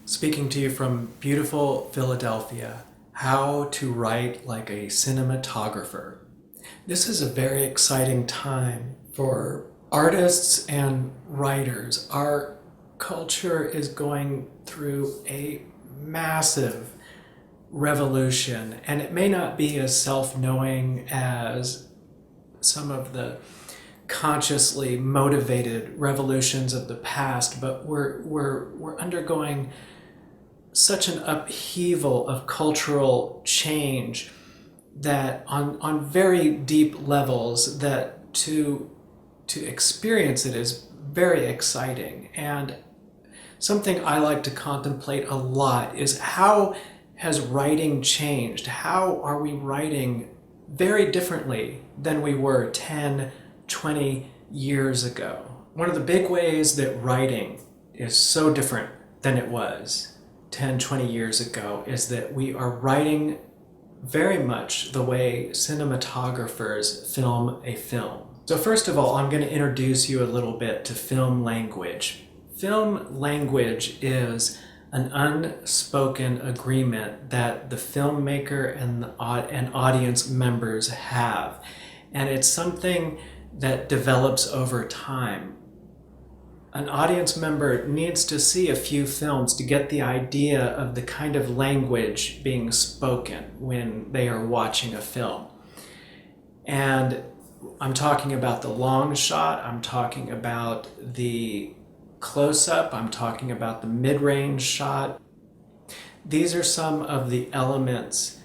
Speaking to you from beautiful Philadelphia, how to write like a cinematographer. This is a very exciting time for artists and writers. Our culture is going through a massive revolution, and it may not be as self-knowing as some of the consciously motivated revolutions of the past, but we're undergoing such an upheaval of cultural change that on very deep levels that to experience it is very exciting. And something I like to contemplate a lot is how has writing changed? How are we writing very differently than we were 10, 20 years ago? One of the big ways that writing is so different than it was 10, 20 years ago is that we are writing very much the way cinematographers film a film. So first of all, I'm going to introduce you a little bit to film language. Film language is an unspoken agreement that the filmmaker and audience members have. And it's something that develops over time. An audience member needs to see a few films to get the idea of the kind of language being spoken when they are watching a film. And I'm talking about the long shot, I'm talking about the close-up, I'm talking about the mid-range shot. These are some of the elements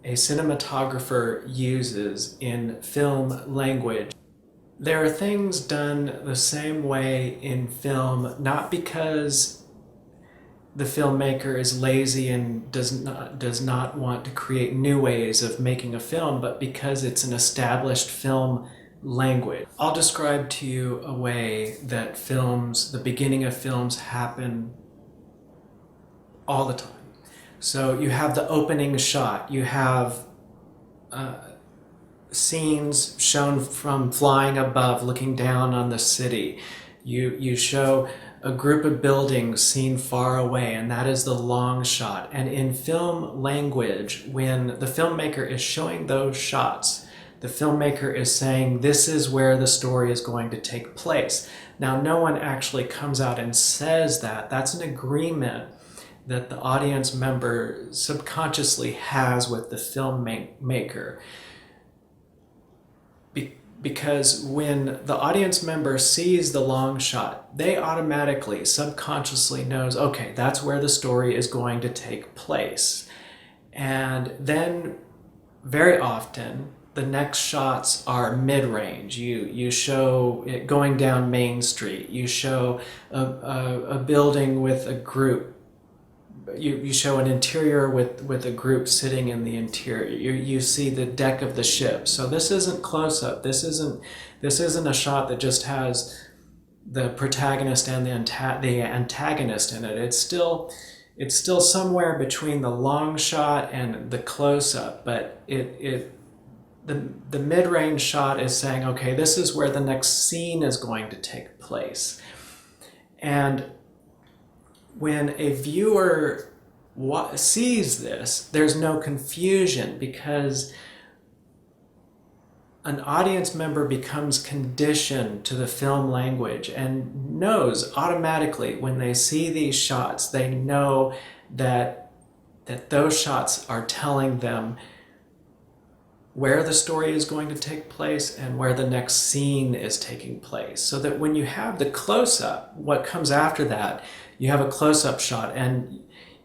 a cinematographer uses in film language. There are things done the same way in film, not because the filmmaker is lazy and does not want to create new ways of making a film, but because it's an established film language. I'll describe to you a way that films, the beginning of films, happen all the time. So you have the opening shot, you have scenes shown from flying above, looking down on the city. You show a group of buildings seen far away, and that is the long shot. And in film language, when the filmmaker is showing those shots, the filmmaker is saying, this is where the story is going to take place. Now, no one actually comes out and says that. That's an agreement that the audience member subconsciously has with the filmmaker. Because when the audience member sees the long shot, they automatically, subconsciously knows, okay, that's where the story is going to take place. And then very often, the next shots are mid-range. You show it going down Main Street. You show a building with a group. You show an interior with a group sitting in the interior. You see the deck of the ship. So this isn't close-up. This isn't a shot that just has the protagonist and the antagonist in it. It's still somewhere between the long shot and the close-up, but the mid-range shot is saying, okay, this is where the next scene is going to take place. And when a viewer sees this, there's no confusion because an audience member becomes conditioned to the film language and knows automatically when they see these shots, they know that those shots are telling them where the story is going to take place and where the next scene is taking place. So that when you have the close-up, what comes after that, you have a close-up shot, and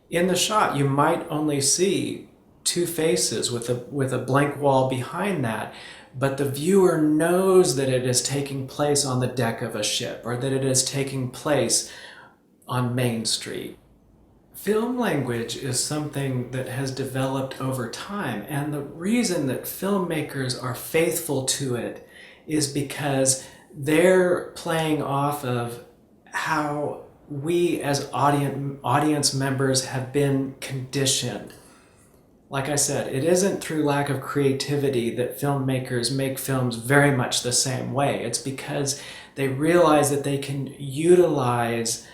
in the shot you might only see two faces with a blank wall behind that, but the viewer knows that it is taking place on the deck of a ship or that it is taking place on Main Street. Film language is something that has developed over time, and the reason that filmmakers are faithful to it is because they're playing off of how we as audience members have been conditioned. Like I said, it isn't through lack of creativity that filmmakers make films very much the same way. It's because they realize that they can utilize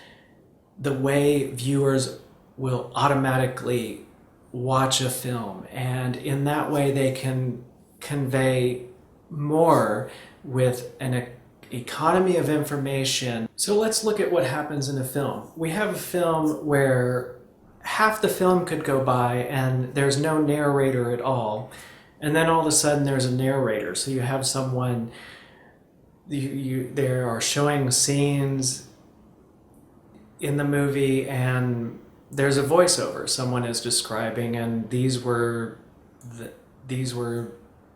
the way viewers will automatically watch a film, and in that way they can convey more with an economy of information. So let's look at what happens in a film. We have a film where half the film could go by and there's no narrator at all, and then all of a sudden there's a narrator. So you have someone, they are showing scenes in the movie and there's a voiceover. Someone is describing, and these were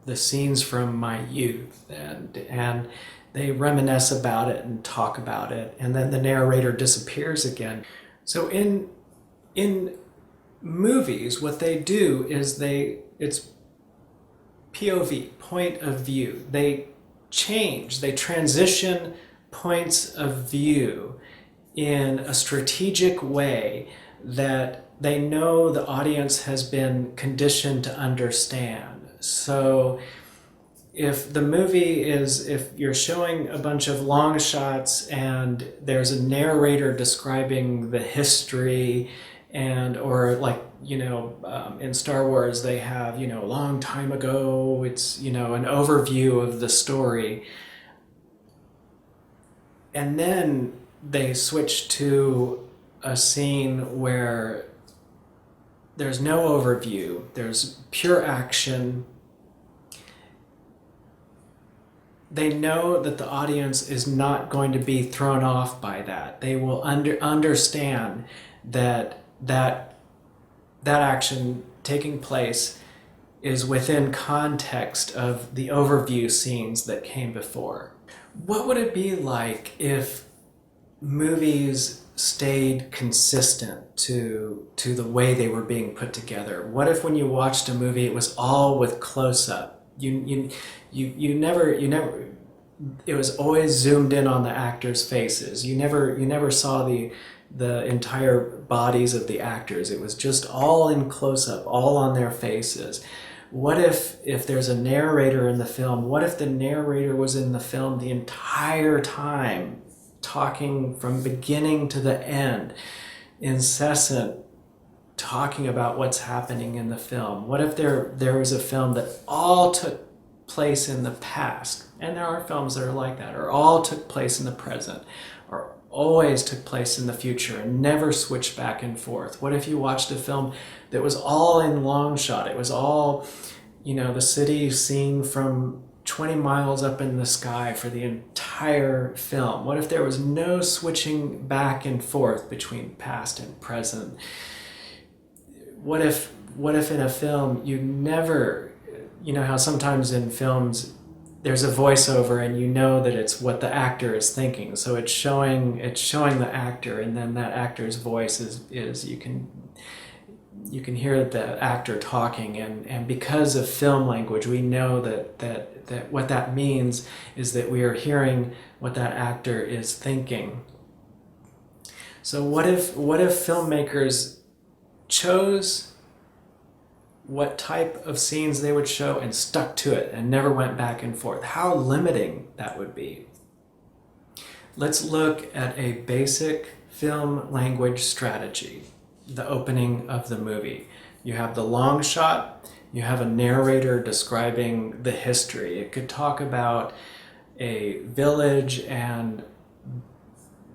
the scenes from my youth, and they reminisce about it and talk about it, and then the narrator disappears again. So in movies, what they do is it's POV, point of view. They transition points of view in a strategic way that they know the audience has been conditioned to understand. So if you're showing a bunch of long shots and there's a narrator describing the history, or like, in Star Wars they have, a long time ago, it's, an overview of the story. And then they switch to a scene where there's no overview, there's pure action. They know that the audience is not going to be thrown off by that. They will understand that action taking place is within context of the overview scenes that came before. What would it be like if movies stayed consistent to the way they were being put together? What if when you watched a movie it was all with close-up? You never, it was always zoomed in on the actors' faces. You never saw the entire bodies of the actors. It was just all in close-up, all on their faces. What if there's a narrator in the film? What if the narrator was in the film the entire time, talking from beginning to the end, incessant, talking about what's happening in the film? What if there was a film that all took place in the past, and there are films that are like that, or all took place in the present, or always took place in the future and never switched back and forth? What if you watched a film that was all in long shot? It was all, the city seen from 20 miles up in the sky for the entire film. What if there was no switching back and forth between past and present? What if in a film you never, how sometimes in films there's a voiceover and you know that it's what the actor is thinking. So it's showing the actor, and then that actor's voice is you can hear the actor talking, and because of film language we know that what that means is that we are hearing what that actor is thinking. So what if filmmakers chose what type of scenes they would show and stuck to it and never went back and forth? How limiting that would be. Let's look at a basic film language strategy. The opening of the movie. You have the long shot, you have a narrator describing the history. It could talk about a village and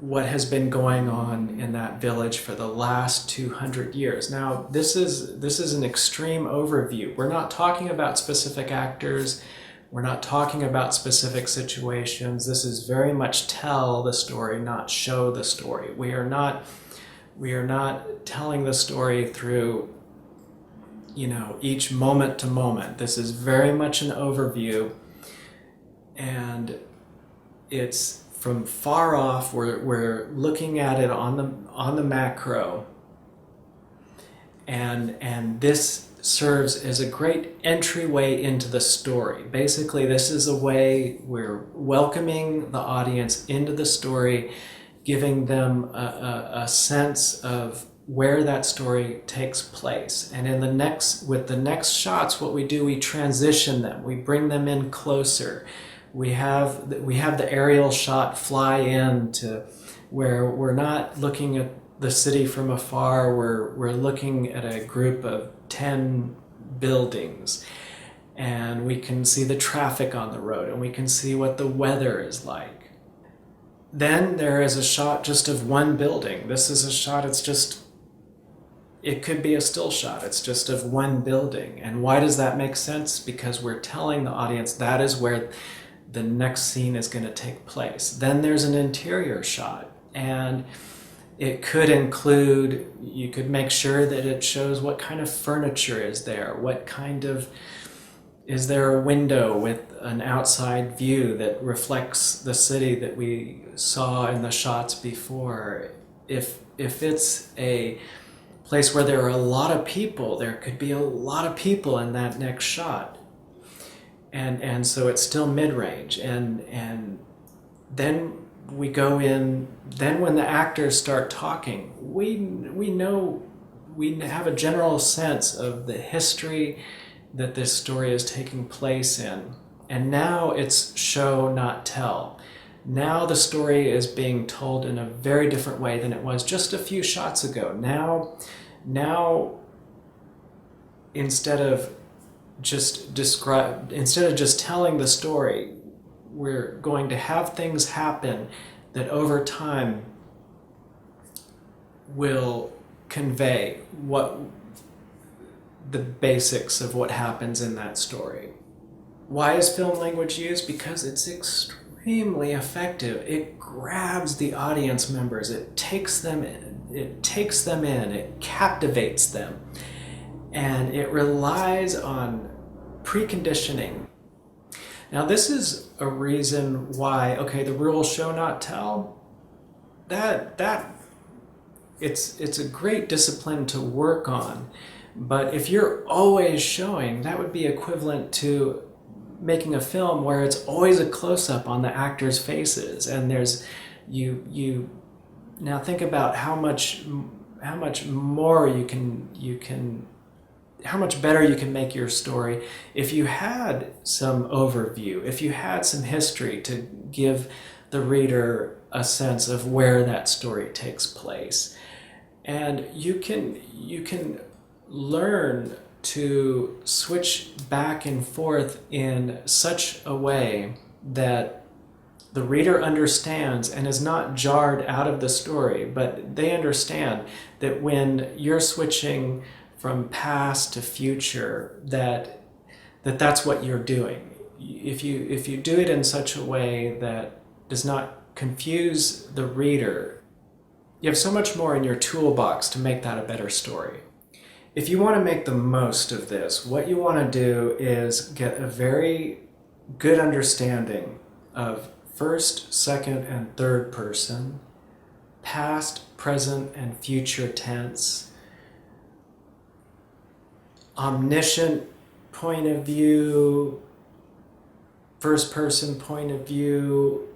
what has been going on in that village for the last 200 years. Now, this is an extreme overview. We're not talking about specific actors. We're not talking about specific situations. This is very much tell the story, not show the story. We are not telling the story through, each moment to moment. This is very much an overview, and it's from far off. We're looking at it on the macro, and this serves as a great entryway into the story. Basically, this is a way we're welcoming the audience into the story, giving them a sense of where that story takes place. And with the next shots, what we do, we transition them. We bring them in closer. We have the aerial shot fly in to where we're not looking at the city from afar, we're looking at a group of 10 buildings, and we can see the traffic on the road, and we can see what the weather is like. Then there is a shot just of one building. This is a shot, it could be a still shot. It's just of one building. And why does that make sense? Because we're telling the audience that is where the next scene is going to take place. Then there's an interior shot, and it could include, you could make sure that it shows what kind of furniture is there, is there a window with an outside view that reflects the city that we saw in the shots before. If it's a place where there are a lot of people, there could be a lot of people in that next shot. And so it's still mid-range. And then we go in, then when the actors start talking, we know, we have a general sense of the history that this story is taking place in. And now it's show, not tell. Now the story is being told in a very different way than it was just a few shots ago. Now instead of just telling the story, we're going to have things happen that over time will convey what the basics of what happens in that story. Why is film language used? Because it's extremely effective. It grabs the audience members, it takes them in, it captivates them, and it relies on preconditioning. Now this is a reason why, okay, the rule show not tell, it's a great discipline to work on. But if you're always showing, that would be equivalent to making a film where it's always a close-up on the actors' faces, and there's you now think about how much more how much better you can make your story if you had some overview, if you had some history to give the reader a sense of where that story takes place. And you can learn to switch back and forth in such a way that the reader understands and is not jarred out of the story, but they understand that when you're switching from past to future, that's what you're doing. If you do it in such a way that does not confuse the reader, you have so much more in your toolbox to make that a better story. If you want to make the most of this, what you want to do is get a very good understanding of first, second, and third person, past, present, and future tense, omniscient point of view, first person point of view.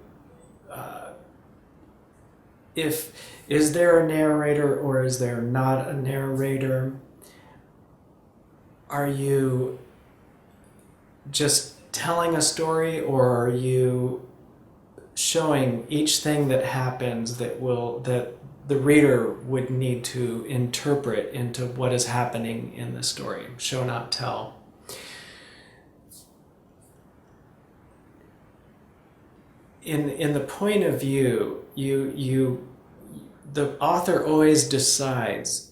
Is there a narrator or is there not a narrator? Are you just telling a story, or are you showing each thing that happens that the reader would need to interpret into what is happening in the story? Show, not tell. In the point of view, the author always decides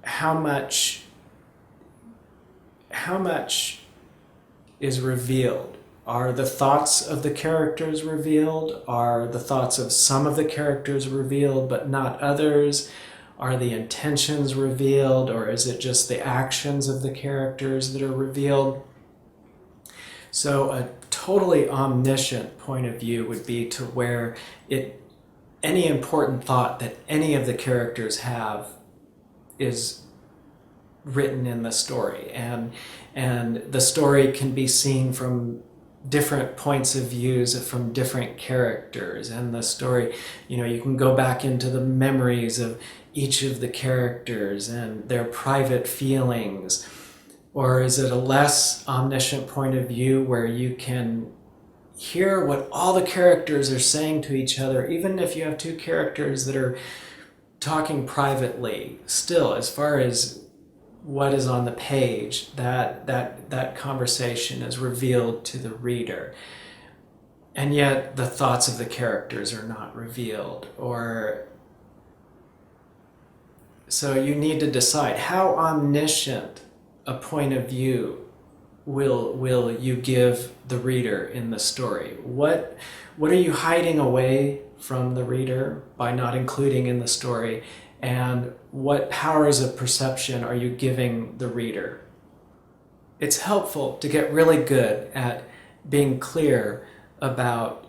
how much is revealed. Are the thoughts of the characters revealed? Are the thoughts of some of the characters revealed but not others? Are the intentions revealed, or is it just the actions of the characters that are revealed? So a totally omniscient point of view would be to where any important thought that any of the characters have is written in the story, and the story can be seen from different points of views from different characters, and the story, you can go back into the memories of each of the characters and their private feelings. Or is it a less omniscient point of view where you can hear what all the characters are saying to each other, even if you have two characters that are talking privately, still, as far as what is on the page, that conversation is revealed to the reader. And yet the thoughts of the characters are not revealed. So you need to decide how omniscient a point of view will you give the reader in the story. What are you hiding away from the reader by not including in the story? And what powers of perception are you giving the reader? It's helpful to get really good at being clear about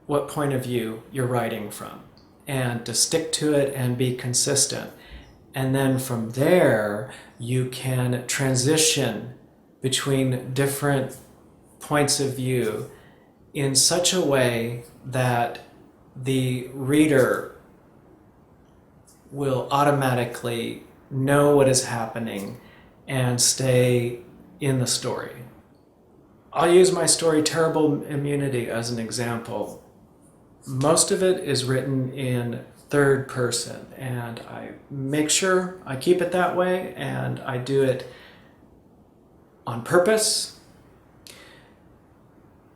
what point of view you're writing from, and to stick to it and be consistent. And then from there, you can transition between different points of view in such a way that the reader will automatically know what is happening and stay in the story. I'll use my story Terrible Immunity as an example. Most of it is written in third person, and I make sure I keep it that way, and I do it on purpose.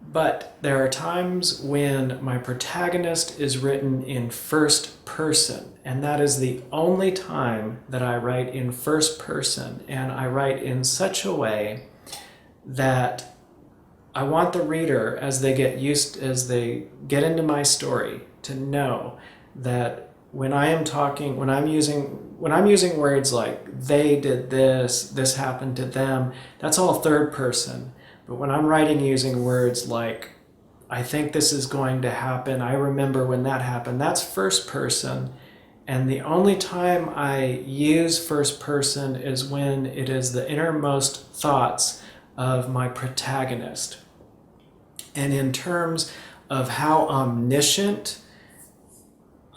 But there are times when my protagonist is written in first person, and that is the only time that I write in first person, and I write in such a way that I want the reader, as they get into my story, to know that when I'm using words like they did this happened to them, that's all third person. But when I'm writing using words like I think this is going to happen, I remember when that happened, that's first person. And the only time I use first person is when it is the innermost thoughts of my protagonist. And in terms of how omniscient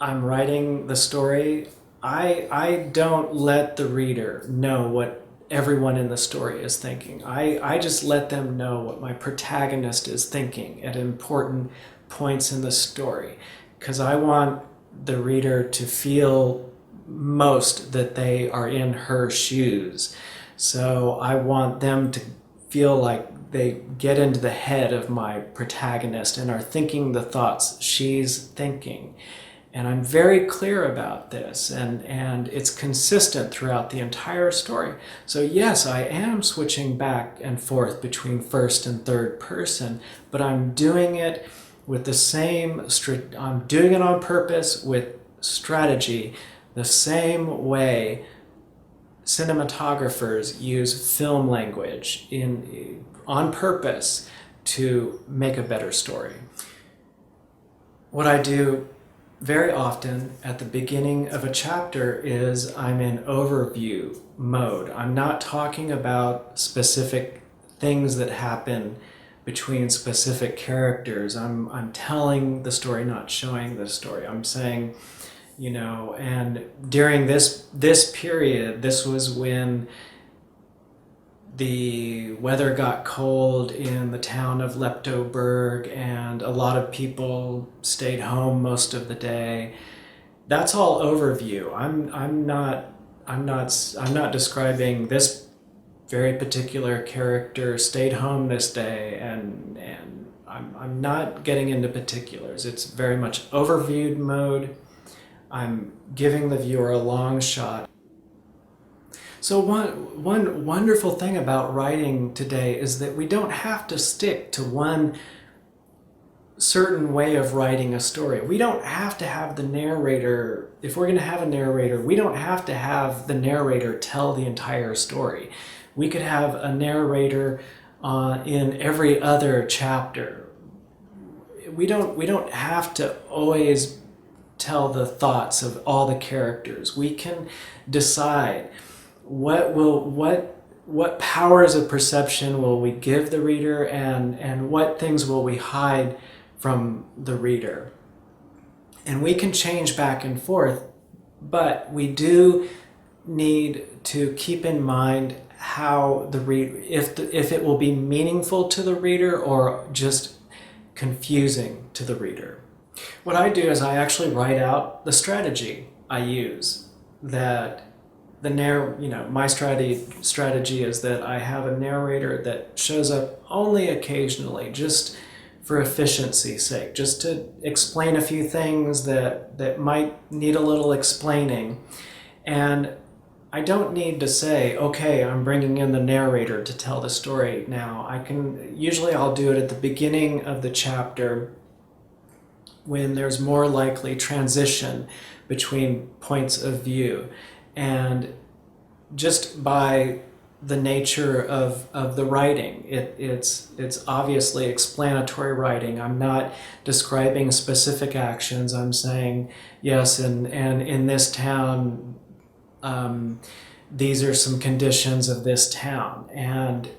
I'm writing the story, I don't let the reader know what everyone in the story is thinking. I just let them know what my protagonist is thinking at important points in the story, because I want the reader to feel most that they are in her shoes. So I want them to feel like they get into the head of my protagonist and are thinking the thoughts she's thinking. And I'm very clear about this, and it's consistent throughout the entire story. So yes, I am switching back and forth between first and third person, but I'm doing it with I'm doing it on purpose with strategy, the same way cinematographers use film language on purpose to make a better story. What I do very often at the beginning of a chapter is I'm in overview mode. I'm not talking about specific things that happen between specific characters. I'm telling the story, not showing the story. I'm saying, and during this period, this was when the weather got cold in the town of Leptoberg, and a lot of people stayed home most of the day. That's all overview. I'm not describing this very particular character stayed home this day, and I'm not getting into particulars. It's very much overviewed mode. I'm giving the viewer a long shot. So one wonderful thing about writing today is that we don't have to stick to one certain way of writing a story. We don't have to have the narrator, if we're going to have a narrator, we don't have to have the narrator tell the entire story. We could have a narrator in every other chapter. We don't have to always tell the thoughts of all the characters. We can decide what powers of perception will we give the reader, and what things will we hide from the reader. And we can change back and forth, but we do need to keep in mind how the reader, if it will be meaningful to the reader or just confusing to the reader. What I do is I actually write out the strategy I use. That my strategy is that I have a narrator that shows up only occasionally, just for efficiency's sake, just to explain a few things that might need a little explaining. And I don't need to say, okay, I'm bringing in the narrator to tell the story now. Usually I'll do it at the beginning of the chapter when there's more likely transition between points of view. And just by the nature of the writing, it's obviously explanatory writing. I'm not describing specific actions. I'm saying, yes, and in this town, these are some conditions of this town. And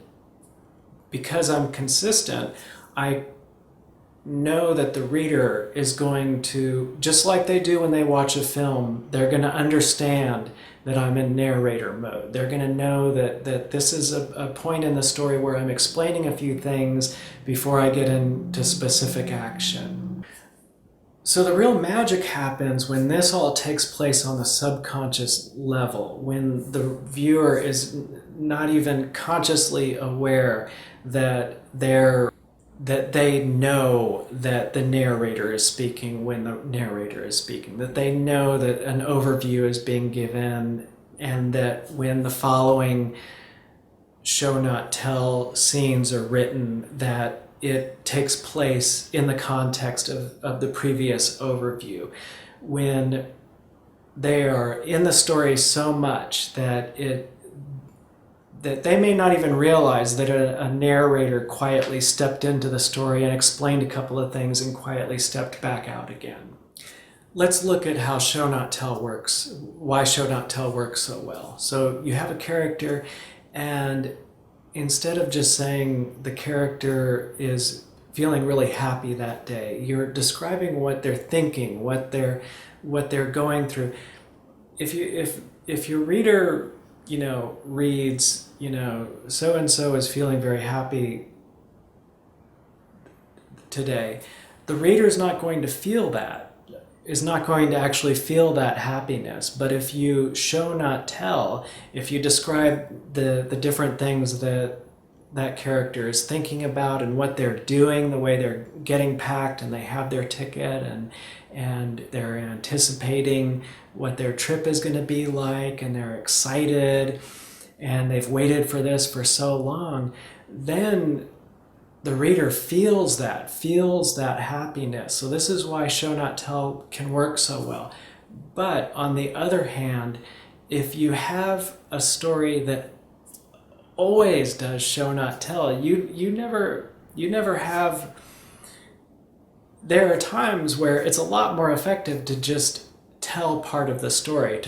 because I'm consistent, I know that the reader is going to, just like they do when they watch a film, they're going to understand that I'm in narrator mode. They're going to know that this is a point in the story where I'm explaining a few things before I get into specific action. So the real magic happens when this all takes place on the subconscious level, when the viewer is not even consciously aware that they know that the narrator is speaking when the narrator is speaking, that they know that an overview is being given, and that when the following show not tell scenes are written, that it takes place in the context of the previous overview. When they are in the story so much that they may not even realize that a narrator quietly stepped into the story and explained a couple of things and quietly stepped back out again. Let's look at how show not tell works, why show not tell works so well. So you have a character, and instead of just saying the character is feeling really happy that day, you're describing what they're thinking, what they're going through. If your reader, reads, so and so is feeling very happy today, the reader is not going to feel that, is not going to actually feel that happiness. But if you show not tell, if you describe the different things that character is thinking about and what they're doing, the way they're getting packed and they have their ticket and they're anticipating what their trip is going to be like, and they're excited and they've waited for this for so long, then the reader feels that happiness. So this is why show not tell can work so well. But on the other hand, if you have a story that always does show not tell, you never have. There are times where it's a lot more effective to just tell part of the story.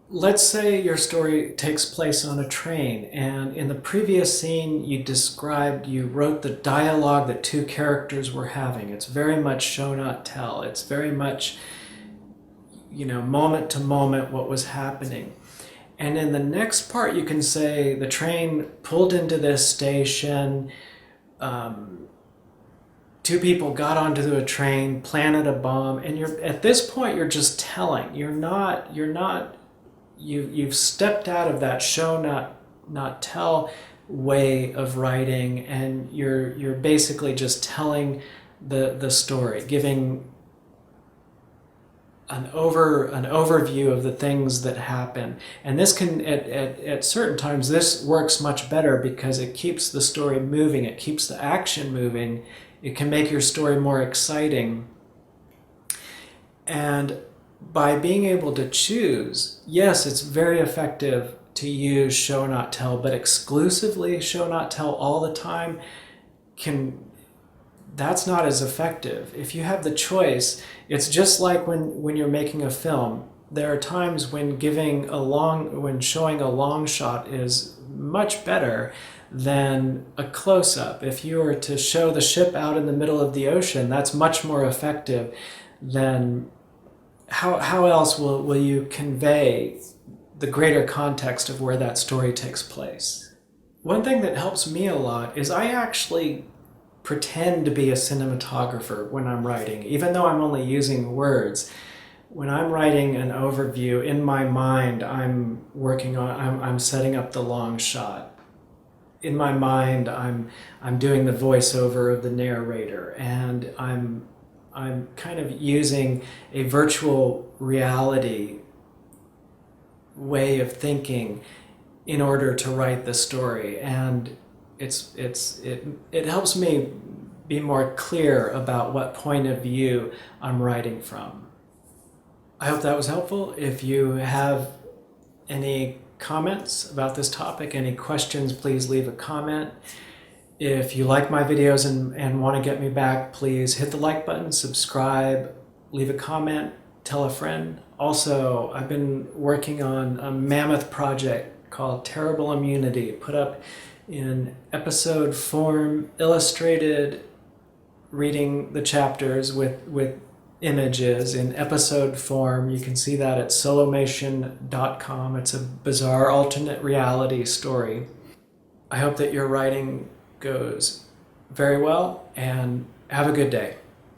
Let's say your story takes place on a train, and in the previous scene you wrote the dialogue that two characters were having. It's very much show not tell. It's very much, moment to moment what was happening. And in the next part you can say the train pulled into this station, two people got onto a train, planted a bomb, and at this point you're just telling. You've stepped out of that show not tell way of writing, and you're basically just telling the story, giving an overview of the things that happen. And this can, at certain times, this works much better because it keeps the story moving, it keeps the action moving, it can make your story more exciting. And by being able to choose, yes, it's very effective to use show not tell, but exclusively show not tell all the time that's not as effective. If you have the choice, it's just like when you're making a film. There are times when showing a long shot is much better than a close-up. If you were to show the ship out in the middle of the ocean, that's much more effective than how else will you convey the greater context of where that story takes place. One thing that helps me a lot is I actually pretend to be a cinematographer when I'm writing, even though I'm only using words. When I'm writing an overview, in my mind, I'm setting up the long shot. In my mind, I'm doing the voiceover of the narrator, and I'm kind of using a virtual reality way of thinking in order to write the story, and it helps me be more clear about what point of view I'm writing from. I hope that was helpful. If you have any comments about this topic, any questions, please leave a comment. If you like my videos and want to get me back, please hit the like button, subscribe, leave a comment, tell a friend. Also, I've been working on a mammoth project called Terrible Immunity, put up in episode form, illustrated, reading the chapters with images in episode form. You can see that at solomation.com. It's a bizarre alternate reality story. I hope that your writing goes very well, and have a good day.